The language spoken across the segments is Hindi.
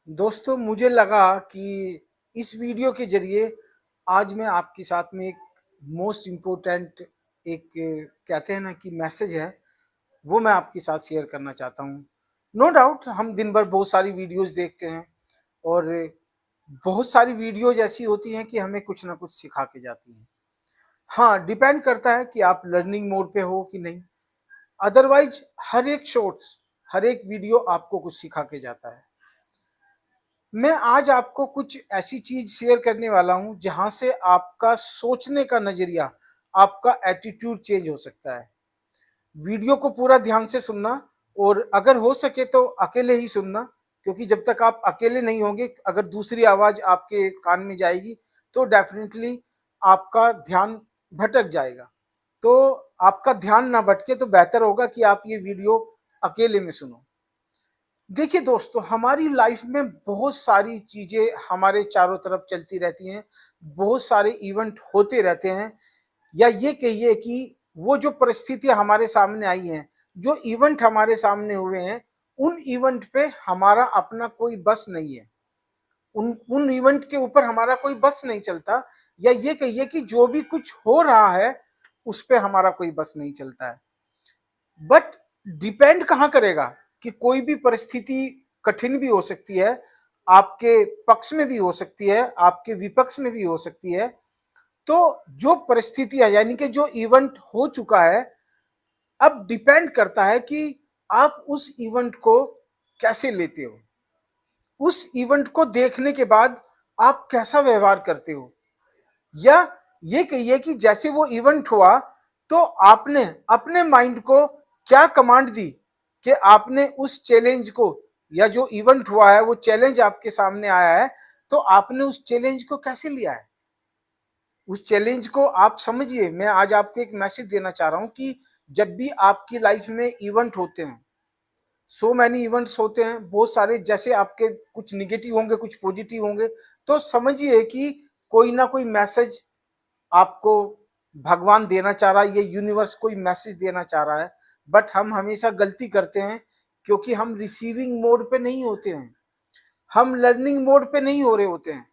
दोस्तों मुझे लगा कि इस वीडियो के जरिए आज मैं आपके साथ में एक मोस्ट इम्पोर्टेंट एक कहते हैं ना कि मैसेज है वो मैं आपके साथ शेयर करना चाहता हूँ। नो डाउट हम दिन भर बहुत सारी वीडियोस देखते हैं और बहुत सारी वीडियोज ऐसी होती हैं कि हमें कुछ ना कुछ सिखा के जाती हैं। हाँ, डिपेंड करता है कि आप लर्निंग मोड पे हो कि नहीं। अदरवाइज हर एक शॉर्ट्स, हर एक वीडियो आपको कुछ सिखा के जाता है। मैं आज आपको कुछ ऐसी चीज शेयर करने वाला हूं जहां से आपका सोचने का नजरिया, आपका एटीट्यूड चेंज हो सकता है। वीडियो को पूरा ध्यान से सुनना और अगर हो सके तो अकेले ही सुनना, क्योंकि जब तक आप अकेले नहीं होंगे, अगर दूसरी आवाज आपके कान में जाएगी तो डेफिनेटली आपका ध्यान भटक जाएगा। तो आपका ध्यान ना भटके तो बेहतर होगा कि आप ये वीडियो अकेले में सुनो। देखिए दोस्तों, हमारी लाइफ में बहुत सारी चीजें हमारे चारों तरफ चलती रहती हैं, बहुत सारे इवेंट होते रहते हैं, या ये कहिए कि वो जो परिस्थितियां हमारे सामने आई हैं, जो इवेंट हमारे सामने हुए हैं, उन इवेंट पे हमारा अपना कोई बस नहीं है। उन उन इवेंट के ऊपर हमारा कोई बस नहीं चलता, या ये कहिए कि जो भी कुछ हो रहा है उस पे हमारा कोई बस नहीं चलता है। बट डिपेंड कहाँ करेगा कि कोई भी परिस्थिति कठिन भी हो सकती है, आपके पक्ष में भी हो सकती है, आपके विपक्ष में भी हो सकती है। तो जो परिस्थितियां यानी कि जो इवेंट हो चुका है, अब डिपेंड करता है कि आप उस इवेंट को कैसे लेते हो। उस इवेंट को देखने के बाद आप कैसा व्यवहार करते हो, या ये कहिए कि जैसे वो इवेंट हुआ तो आपने अपने माइंड को क्या कमांड दी कि आपने उस चैलेंज को, या जो इवेंट हुआ है वो चैलेंज आपके सामने आया है, तो आपने उस चैलेंज को कैसे लिया है। उस चैलेंज को आप समझिए। मैं आज आपको एक मैसेज देना चाह रहा हूं कि जब भी आपकी लाइफ में इवेंट होते हैं, सो मैनी इवेंट्स होते हैं बहुत सारे, जैसे आपके कुछ निगेटिव होंगे कुछ पॉजिटिव होंगे, तो समझिए कि कोई ना कोई मैसेज आपको भगवान देना चाह रहा है, ये यूनिवर्स कोई मैसेज देना चाह रहा है। बट हम हमेशा गलती करते हैं, क्योंकि हम रिसीविंग मोड पे नहीं होते हैं, हम लर्निंग मोड पे नहीं हो रहे होते हैं।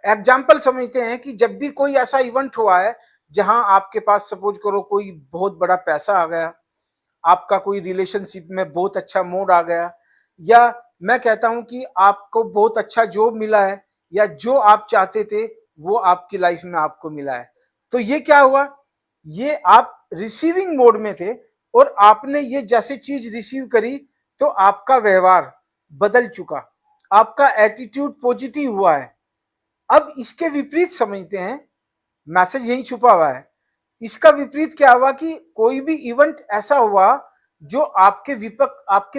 एग्जाम्पल समझते हैं कि जब भी कोई ऐसा इवेंट हुआ है जहां आपके पास सपोज करो कोई बहुत बड़ा पैसा आ गया, आपका कोई रिलेशनशिप में बहुत अच्छा मोड आ गया, या मैं कहता हूं कि आपको बहुत अच्छा जॉब मिला है, या जो आप चाहते थे वो आपकी लाइफ में आपको मिला है, तो ये क्या हुआ, ये आप रिसीविंग मोड में थे और आपने ये जैसे चीज रिसीव करी तो आपका व्यवहार बदल चुका, आपका एटीट्यूड पॉजिटिव हुआ है। अब इसके विपरीत समझते हैं, मैसेज यही छुपा हुआ है। इसका विपरीत क्या हुआ कि कोई भी इवेंट ऐसा हुआ जो आपके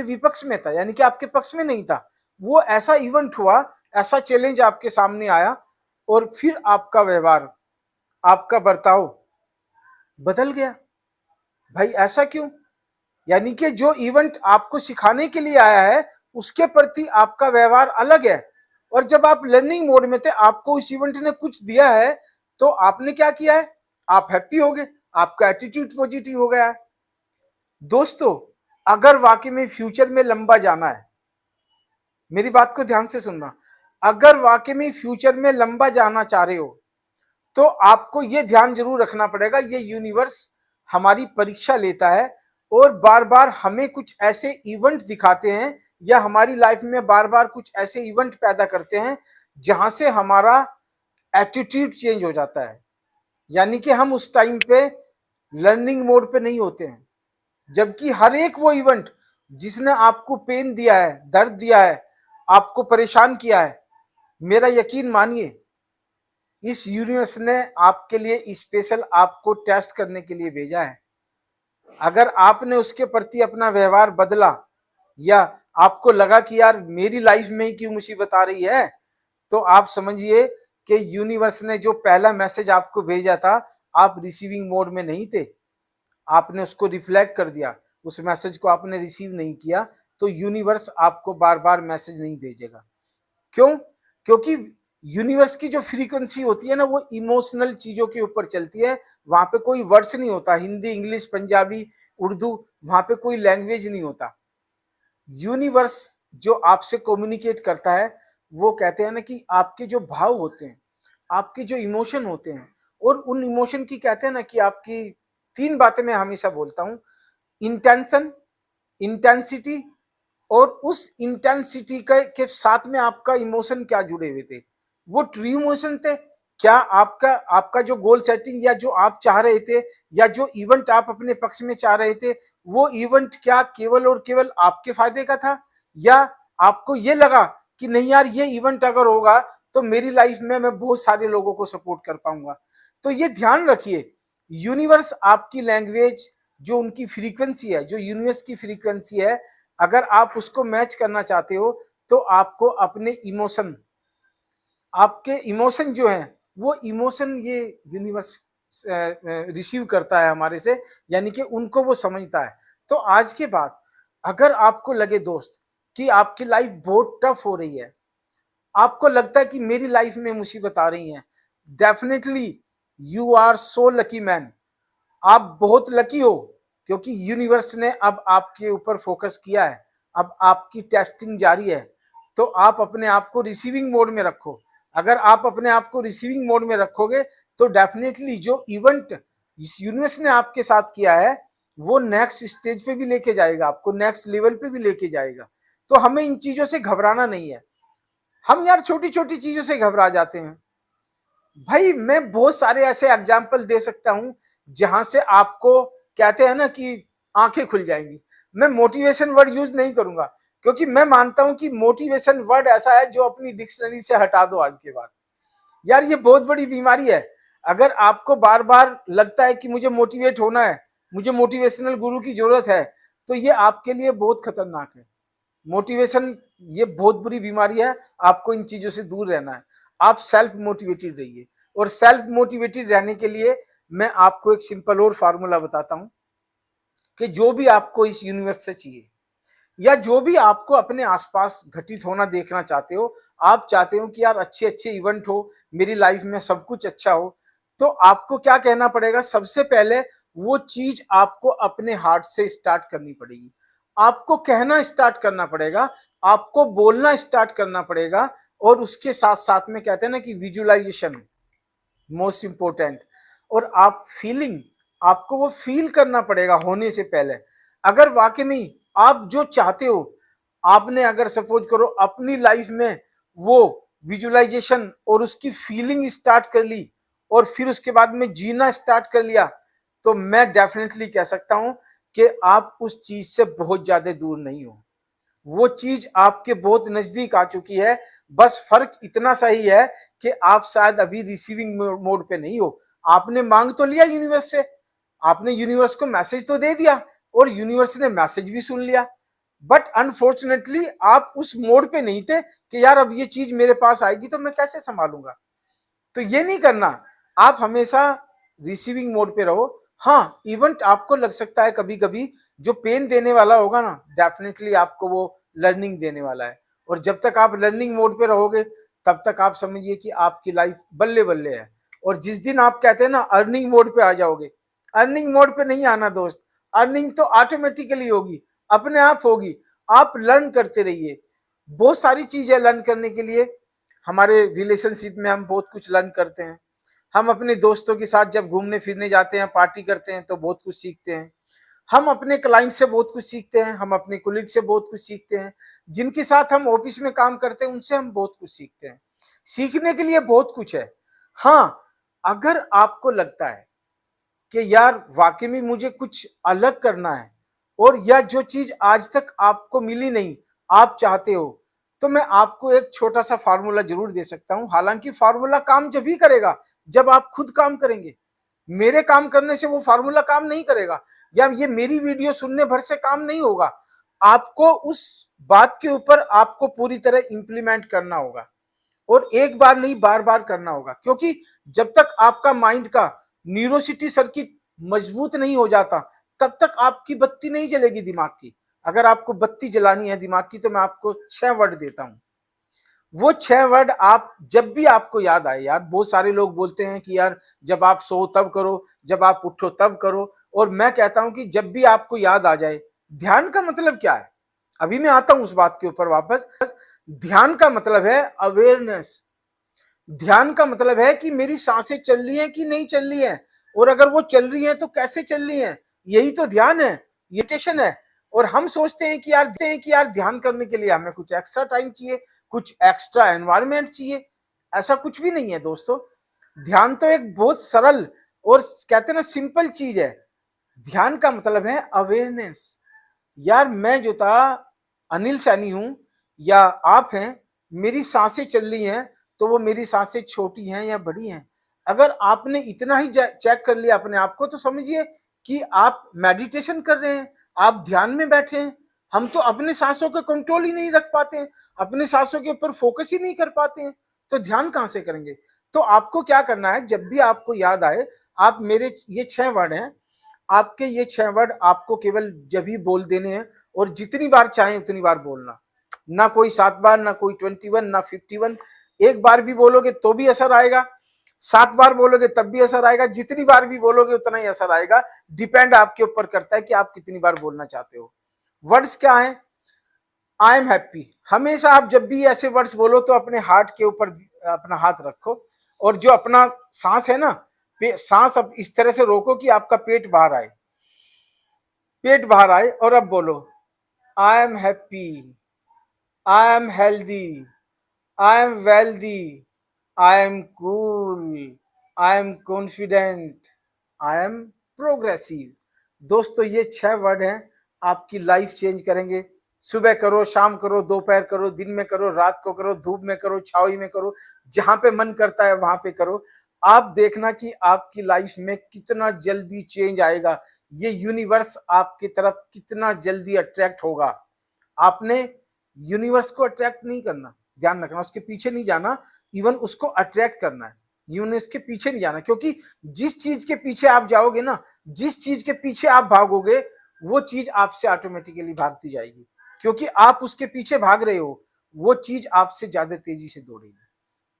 विपक्ष में था, यानी कि आपके पक्ष में नहीं था। वो ऐसा इवेंट हुआ, ऐसा चैलेंज आपके सामने आया, और फिर आपका व्यवहार, आपका बर्ताव बदल गया। भाई ऐसा क्यों? यानी कि जो इवेंट आपको सिखाने के लिए आया है उसके प्रति आपका व्यवहार अलग है, और जब आप लर्निंग मोड में थे, आपको इस इवेंट ने कुछ दिया है, तो आपने क्या किया है, आप हैप्पी हो गए, आपका एटीट्यूड पॉजिटिव हो गया है। दोस्तों, अगर वाकई में फ्यूचर में लंबा जाना है, मेरी बात को ध्यान से सुनना, अगर वाकई में फ्यूचर में लंबा जाना चाह रहे हो तो आपको यह ध्यान जरूर रखना पड़ेगा, ये यूनिवर्स हमारी परीक्षा लेता है और बार बार हमें कुछ ऐसे इवेंट दिखाते हैं, या हमारी लाइफ में बार बार कुछ ऐसे इवेंट पैदा करते हैं जहां से हमारा एटीट्यूड चेंज हो जाता है। यानी कि हम उस टाइम पे लर्निंग मोड पे नहीं होते हैं, जबकि हर एक वो इवेंट जिसने आपको पेन दिया है, दर्द दिया है, आपको परेशान किया है, मेरा यकीन मानिए, इस यूनिवर्स ने आपके लिए स्पेशल आपको टेस्ट करने के लिए भेजा है। अगर आपने उसके प्रति अपना व्यवहार बदला, या आपको लगा कि यार मेरी लाइफ में ही क्यों मुसीबत आ रही है, तो आप समझिए कि यूनिवर्स ने जो पहला मैसेज आपको भेजा था, आप रिसीविंग मोड में नहीं थे, आपने उसको रिफ्लेक्ट कर दिया, उस मैसेज को आपने रिसीव नहीं किया, तो यूनिवर्स आपको बार बार मैसेज नहीं भेजेगा। क्यों? क्योंकि यूनिवर्स की जो फ्रीक्वेंसी होती है ना, वो इमोशनल चीजों के ऊपर चलती है। वहां पे कोई वर्ड्स नहीं होता, हिंदी इंग्लिश पंजाबी उर्दू, वहां पे कोई लैंग्वेज नहीं होता। यूनिवर्स जो आपसे कम्युनिकेट करता है, वो कहते हैं ना कि आपके जो भाव होते हैं, आपके जो इमोशन होते हैं, और उन इमोशन की कहते हैं ना कि आपकी 3 बातें मैं हमेशा बोलता हूँ, इंटेंशन, इंटेंसिटी, और उस इंटेंसिटी के साथ में आपका इमोशन क्या जुड़े हुए थे, वो ट्रू इमोशन थे। क्या आपका आपका जो गोल सेटिंग या जो आप चाह रहे थे, या जो इवेंट आप अपने पक्ष में चाह रहे थे, वो इवेंट क्या केवल और केवल आपके फायदे का था, या आपको ये लगा कि नहीं यार, ये इवेंट अगर होगा तो मेरी लाइफ में मैं बहुत सारे लोगों को सपोर्ट कर पाऊंगा। तो ये ध्यान रखिए, यूनिवर्स आपकी लैंग्वेज, जो उनकी फ्रीक्वेंसी है, जो यूनिवर्स की फ्रीक्वेंसी है, अगर आप उसको मैच करना चाहते हो, तो आपको अपने इमोशन, आपके इमोशन जो है, वो इमोशन ये यूनिवर्स रिसीव करता है हमारे से, यानी कि उनको वो समझता है। तो आज के बाद अगर आपको लगे दोस्त कि आपकी लाइफ बहुत टफ हो रही है, आपको लगता है कि मेरी लाइफ में मुसीबत आ रही है, definitely you are so lucky man. आप बहुत लकी हो, क्योंकि यूनिवर्स ने अब आपके ऊपर फोकस किया है, अब आपकी टेस्टिंग जारी है। तो आप अपने आप को रिसीविंग मोड में रखो। अगर आप अपने आप को रिसीविंग मोड में रखोगे, तो डेफिनेटली जो इवेंट इस यूनिवर्स ने आपके साथ किया है, वो नेक्स्ट स्टेज पे भी लेके जाएगा, आपको नेक्स्ट लेवल पे भी लेके जाएगा। तो हमें इन चीजों से घबराना नहीं है। हम यार छोटी छोटी चीजों से घबरा जाते हैं। भाई मैं बहुत सारे ऐसे एग्जाम्पल दे सकता हूं, जहां से आपको कहते हैं ना कि आंखें खुल जाएंगी। मैं मोटिवेशन वर्ड यूज नहीं करूंगा, क्योंकि मैं मानता हूं कि मोटिवेशन वर्ड ऐसा है जो अपनी डिक्शनरी से हटा दो आज के बाद। यार ये बहुत बड़ी बीमारी है। अगर आपको बार बार लगता है कि मुझे मोटिवेट होना है, मुझे मोटिवेशनल गुरु की जरूरत है, तो ये आपके लिए बहुत खतरनाक है। मोटिवेशन ये बहुत बुरी बीमारी है, आपको इन चीजों से दूर रहना है। आप सेल्फ मोटिवेटेड रहिए, और सेल्फ मोटिवेटेड रहने के लिए मैं आपको एक सिंपल और फार्मूला बताता हूं, कि जो भी आपको इस यूनिवर्स से चाहिए, या जो भी आपको अपने आसपास घटित होना देखना चाहते हो, आप चाहते हो कि यार अच्छे अच्छे इवेंट हो, मेरी लाइफ में सब कुछ अच्छा हो, तो आपको क्या कहना पड़ेगा? सबसे पहले वो चीज आपको अपने हार्ट से स्टार्ट करनी पड़ेगी, आपको कहना स्टार्ट करना पड़ेगा, आपको बोलना स्टार्ट करना पड़ेगा। और उसके साथ साथ में कहते हैं ना कि विजुअलाइजेशन मोस्ट इंपोर्टेंट, और आप फीलिंग, आपको वो फील करना पड़ेगा होने से पहले। अगर वाकई में आप जो चाहते हो, आपने अगर सपोज करो अपनी लाइफ में वो विजुअलाइजेशन और उसकी फीलिंग स्टार्ट कर ली, और फिर उसके बाद में जीना स्टार्ट कर लिया, तो मैं डेफिनेटली कह सकता हूं कि आप उस चीज से बहुत ज्यादा दूर नहीं हो। वो चीज आपके बहुत नजदीक आ चुकी है। बस फर्क इतना सा ही है कि आप शायद अभी रिसीविंग मोड पे नहीं हो। आपने मांग तो लिया यूनिवर्स से, आपने यूनिवर्स को मैसेज तो दे दिया, और यूनिवर्स ने मैसेज भी सुन लिया, बट अनफॉर्चुनेटली आप उस मोड पे नहीं थे कि यार अब ये चीज मेरे पास आएगी तो मैं कैसे संभालूंगा। तो ये नहीं करना, आप हमेशा रिसीविंग मोड पे रहो। हाँ, इवेंट आपको लग सकता है कभी कभी जो पेन देने वाला होगा ना, डेफिनेटली आपको वो लर्निंग देने वाला है। और जब तक आप लर्निंग मोड पे रहोगे, तब तक आप समझिए कि आपकी लाइफ बल्ले बल्ले है। और जिस दिन आप कहते हैं ना अर्निंग मोड पे आ जाओगे, अर्निंग मोड पे नहीं आना दोस्त। अर्निंग तो ऑटोमेटिकली होगी, अपने आप होगी। आप लर्न करते रहिए, बहुत सारी चीजें लर्न करने के लिए। हमारे रिलेशनशिप में हम बहुत कुछ लर्न करते हैं। हम अपने दोस्तों के साथ जब घूमने फिरने जाते हैं, पार्टी करते हैं, तो बहुत कुछ सीखते हैं। हम अपने क्लाइंट से बहुत कुछ सीखते हैं, हम अपने कोलीग से बहुत कुछ सीखते हैं, जिनके साथ हम ऑफिस में काम करते हैं उनसे हम बहुत कुछ सीखते हैं। सीखने के लिए बहुत कुछ है। हाँ, अगर आपको लगता है कि यार वाकई में मुझे कुछ अलग करना है, और यह जो चीज आज तक आपको मिली नहीं, आप चाहते हो, तो मैं आपको एक छोटा सा फार्मूला जरूर दे सकता हूं। हालांकि फार्मूला काम जब ही करेगा जब आप खुद काम करेंगे। मेरे काम करने से वो फार्मूला काम नहीं करेगा, या ये मेरी वीडियो सुनने भर से काम नहीं होगा। आपको उस बात के ऊपर आपको पूरी तरह इंप्लीमेंट करना होगा, और एक बार नहीं बार बार करना होगा। क्योंकि जब तक आपका माइंड का न्यूरोसिटी सर्किट मजबूत नहीं हो जाता, तब तक आपकी बत्ती नहीं जलेगी दिमाग की। अगर आपको बत्ती जलानी है दिमाग की, तो मैं आपको 6 वर्ड देता हूं। वो 6 वर्ड आप जब भी आपको याद आए, यार बहुत सारे लोग बोलते हैं कि यार जब आप सो तब करो, जब आप उठो तब करो, और मैं कहता हूं कि जब भी आपको याद आ जाए। ध्यान का मतलब क्या है? अभी मैं आता हूं उस बात के ऊपर वापस। ध्यान का मतलब है अवेयरनेस। ध्यान का मतलब है कि मेरी सांसें चल रही हैं कि नहीं चल रही हैं, और अगर वो चल रही हैं तो कैसे चल रही हैं। यही तो ध्यान है, मेडिटेशन है। और हम सोचते हैं कि यार ध्यान करने के लिए हमें कुछ एक्स्ट्रा टाइम चाहिए, कुछ एक्स्ट्रा एनवायरनमेंट चाहिए। ऐसा कुछ भी नहीं है दोस्तों। ध्यान तो एक बहुत सरल और कहते हैं ना सिंपल चीज है। ध्यान का मतलब है अवेयरनेस। यार मैं जो था अनिल सैनी हूं या आप हैं, मेरी सांसें चल रही हैं तो वो मेरी सांसें छोटी हैं या बड़ी हैं। अगर आपने इतना ही चेक कर लिया अपने आप को तो समझिए कि आप मेडिटेशन कर रहे हैं, आप ध्यान में बैठे हैं। हम तो अपने सांसों को कंट्रोल ही नहीं रख पाते हैं, अपने सांसों के ऊपर फोकस ही नहीं कर पाते हैं, तो ध्यान कहां से करेंगे। तो आपको क्या करना है, जब भी आपको याद आए, आप मेरे ये 6 वर्ड हैं, आपके ये 6 वर्ड आपको केवल जब ही बोल देने हैं, और जितनी बार चाहें उतनी बार बोलना। ना कोई 7 बार, ना कोई 21, ना 51। एक बार भी बोलोगे तो भी असर आएगा, 7 बार बोलोगे तब भी असर आएगा, जितनी बार भी बोलोगे उतना ही असर आएगा। डिपेंड आपके ऊपर करता है कि आप कितनी बार बोलना चाहते हो। वर्ड्स क्या है? I am happy. हमेशा आप जब भी ऐसे वर्ड्स बोलो तो अपने हार्ट के ऊपर अपना हाथ रखो, और जो अपना सांस है ना, सांस अब इस तरह से रोको कि आपका पेट बाहर आए, पेट बाहर आए, और अब बोलो I am happy, I am healthy, I am wealthy, I am cool, I am confident, I am progressive. दोस्तों ये 6 वर्ड हैं, आपकी लाइफ चेंज करेंगे। सुबह करो, शाम करो, दोपहर करो, दिन में करो, रात को करो, धूप में करो, छाई में करो, जहां पे मन करता है वहां पे करो। आप देखना कि आपकी लाइफ में कितना जल्दी चेंज आएगा, ये यूनिवर्स आपकी तरफ कितना जल्दी अट्रैक्ट होगा। आपने यूनिवर्स को अट्रैक्ट नहीं करना, ध्यान रखना, उसके पीछे नहीं जाना, इवन उसको अट्रैक्ट करना है, यूनिवर्स के पीछे नहीं जाना। क्योंकि जिस चीज के पीछे आप जाओगे ना, जिस चीज के पीछे आप भागोगे, वो चीज आपसे ऑटोमेटिकली भागती जाएगी। क्योंकि आप उसके पीछे भाग रहे हो, वो चीज आपसे ज्यादा तेजी से दौड़ेगी।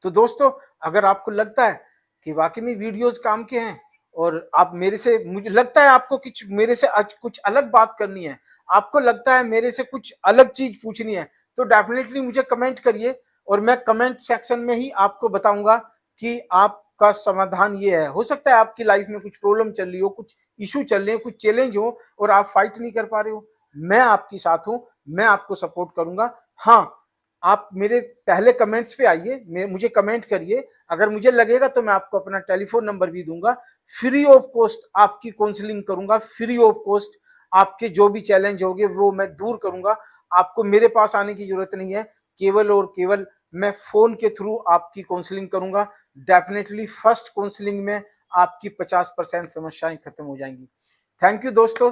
तो दोस्तों, अगर आपको लगता है कि वाकई में वीडियोस काम के हैं, और आप मेरे से, मुझे लगता है आपको कुछ मेरे से कुछ अलग बात करनी है, आपको लगता है मेरे से कुछ अलग चीज पूछनी है, तो डेफिनेटली मुझे कमेंट करिए, और मैं कमेंट सेक्शन में ही आपको बताऊंगा कि आपका समाधान ये है। हो सकता है आपकी लाइफ में कुछ प्रॉब्लम चल रही हो, कुछ इशू चल रहे हैं, कुछ चैलेंज हो, और आप फाइट नहीं कर पा रहे हो। मैं आपके साथ हूं, मैं आपको सपोर्ट करूंगा। हाँ, आप मेरे पहले कमेंट्स पे आइए, मुझे कमेंट करिए। अगर मुझे लगेगा तो मैं आपको अपना टेलीफोन नंबर भी दूंगा। फ्री ऑफ कॉस्ट आपकी काउंसलिंग करूंगा, फ्री ऑफ कॉस्ट आपके जो भी चैलेंज होंगे वो मैं दूर करूंगा। आपको मेरे पास आने की जरूरत नहीं है, केवल और केवल मैं फोन के थ्रू आपकी काउंसलिंग करूंगा। डेफिनेटली फर्स्ट काउंसलिंग में आपकी 50% समस्याएं खत्म हो जाएंगी। थैंक यू दोस्तों।